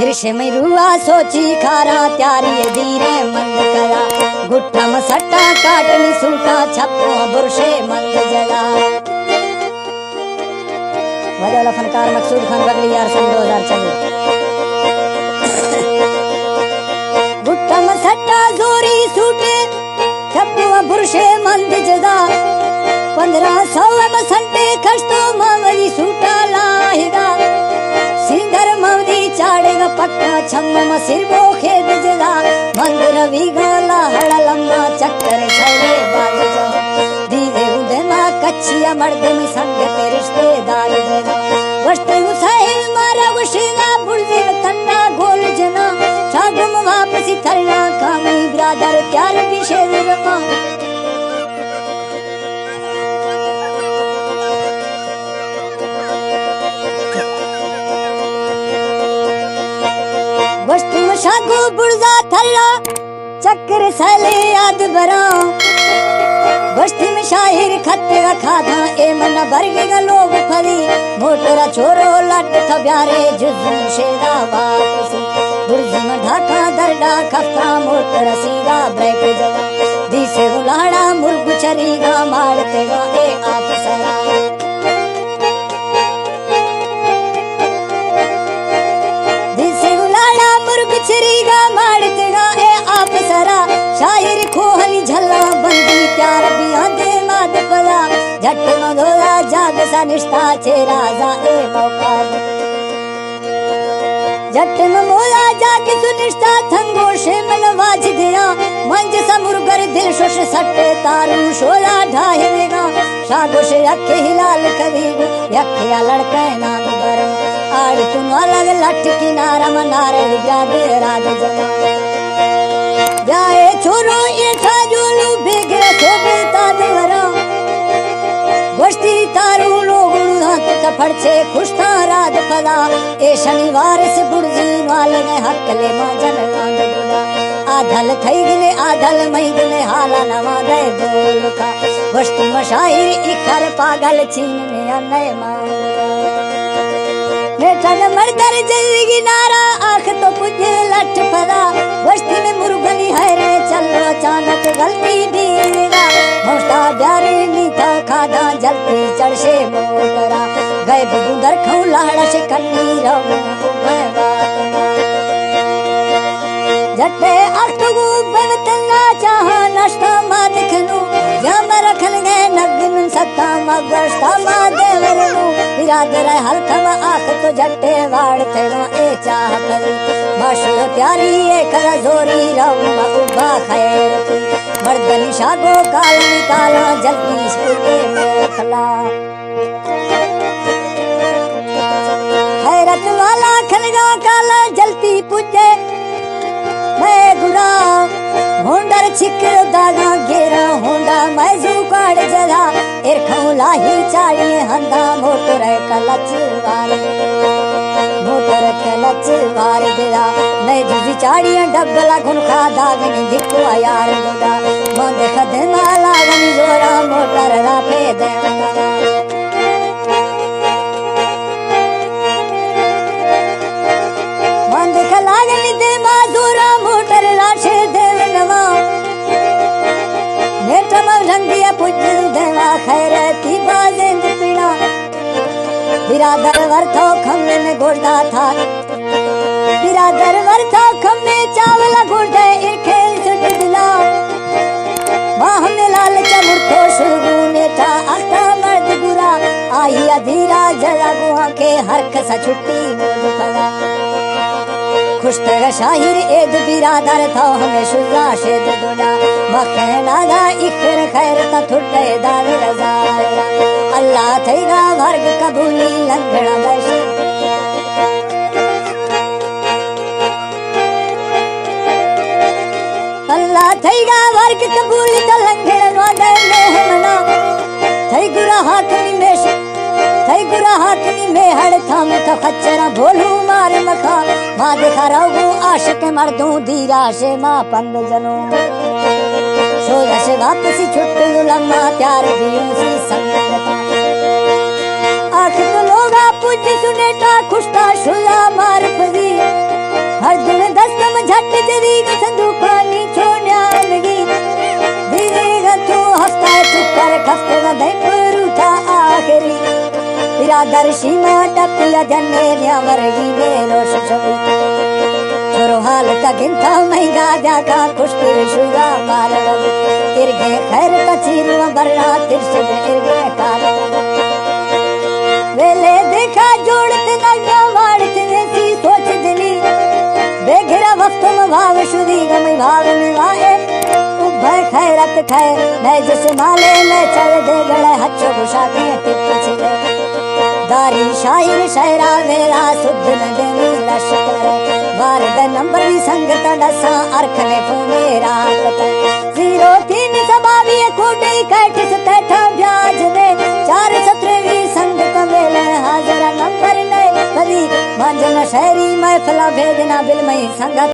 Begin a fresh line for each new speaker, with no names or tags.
हिरशे में रुआ सोची खारा त्यारी धीरे मंद करा गुट्ठा में सट्टा काटनी सूटा छप्पो बुरशे मंद जला। वाला फनकार मकसूद खान बगली यार सन 2024। गुट्ठा में सट्टा जोरी सूटे छप्पो बुरशे मंद जदा 1500 में संटे खस्तो मावली सूटा लाहिदा सिंगर मवदी चाड़ेगा पक्का छम्मा में सिर वो खेद जदा मंदिर विगला हड़ा लम्बा चक्कर सरे बाज जा दीवे उदे मां कच्चिया मर्दे में संग के रिश्तेदार जना वस्ते उसाहिल मारा वशिना बुलदे तन्ना गोल जना छागम वापसी थरना कामी ब्रादर त्यार विशेष रमा वस्तु शागो बुर्जा थल्ला चक्कर सले याद बरा वस्ती में शाहिर खत्ते का खाधा ए मन भरगे का लोग फरी मोटरा छोरो लट थब्यारे जुजू शेरा वापसी बुर्जी में ढाका दरडा खफ्ता मोटर सीगा ब्रेक जवा दिसे उलाड़ा मुर्ग चरीगा मारते गा ए आप सरा चिरीगा मारते गा ए आप सरा शायर खोहली झल्ला बंदी प्यार बिया दे माद पला झट मधोरा जाग सा निष्ठा छे राजा ए मौका झट मोला जाग सुनिष्ठा थंगो शे मन वाज दिया मंज समुरगर दिल शोष सट्टे तारू शोला ढाहेगा शागो शे अखे हिलाल करीगो यखे लड़के नाग बरो आड़ तुम अलग लट किनारा मनारे जादे राज जना जाए छोरो ये ठाजोलू बेगरा सोबे ताजवरा गोश्ती तारू लोगुड़ू हाथ कफड़छे खुशता राज पदा ए शनिवार से बुर्जी वाले ने हकले माजन लांग दुला आधल थई गले आधल मई गले हाला नवा दे बोल का गोश्ती मशाहिर इखर पागल छीन में अनय मांगा नेठन मर्दर जिंदगी नारा आँख तो पुजे लठ पदा वस्ती में मुर्गनी है रे चलो अचानक गलती दीरा मौस्ता ब्यारे नीता खादा जलती चढ़शे मोटरा गए बुदर खऊ लाड़ा से कन्नी रहो जट्टे अष्टगु बनतना चाहा नष्टा मा दिखनु जम रखन गए नगन सत्ता मगस्ता मा देवरनु बिरादर हल्का आख तो जट्टे वाड़ तेरा ए चाह करी माशियो प्यारी ए कर जोरी रहुआ उबा खैर की मर्दनी शागो काल निकाला जल्दी से मोखला हैरत वाला खलगा काला जल्दी पुजे मैं गुरा होंडर छिकर दागा घेरा होंडा मैजू काड़ जला इरखऊ लाही चाड़ी हंदा मोटर कलच वार दिला नई जुजी चाड़ी डबला घुनखा दागनी दिखो यार गुदा मोंदे खदमा लागनी जोरा मोटर राफे देवना मोंदे खलागनी दे माजूरा मोटर राशे देवनवा नेटम रंगिया पुजू देवा खैरती बाजेंद पीड़ा बिरादर वरथो खम्मे में गोड़दा था बिरादर वरथो खम्मे चावला गोड़दे इरखेल सुट दिला माह में लाल चमुर्थो शुरू नेता अख्ता मर्द गुरा आई अधीरा जला गुहा के हरख सा छुट्टी मोद पड़ा खुशतर शाहिर एद बिरादर था हमें शुजा शेद दुना मखना दा इखर खैर ता थुटे दार रजारा अल्लाह थैगा वर्ग कबूली लंघना बैशे अल्लाह थैगा वर्ग कबूली तो लंघना वादे मेहमना थै गुरा हाकनी में थई गुरा हाकनी में हड़ थाम तो खच्चरा भोलू मार मखा मां देखा रहू आशिक मर्दू धीरा से मां पंद जनो सोया से वापसी छुट्टी लम्मा प्यार दियो सी संगता आख तो लोगा पुज सुनेटा खुशता शुला मार फजी दी संदूकानी छोड़िया लगी धीरे तू हफ्ता चुकर खफ्ते न दे परूठा आखरी बिरादर सीमा टपिया जन्ने न्या मरगी मेलो शोई छोरो हाल का गिनता महंगा जाका कुश्ती शुगा मार तिरगे खैर तचीरू बरना तिरसे तिरगे काल वेले देखा जोड़ते नगा वाड़ते सी सोच दिली बेघरा वक्त में भाव शुदी गम भाव में वाए उभय खैरत खै मैं जिस माले में चल दे गले हच्चो गुशा के टिप छिले दारी शायर शायरा मेरा सुध न देवी लश्कर बार द नंबर भी संगत डसा अर्ख ने तू मेरा पता 03 सबावी कोटे कैठ सतठा ब्याज दे 4 17 संगत मेले हाजरा नंबर ने कदी मंजन शहरी महफिला भेजना बिल में संगत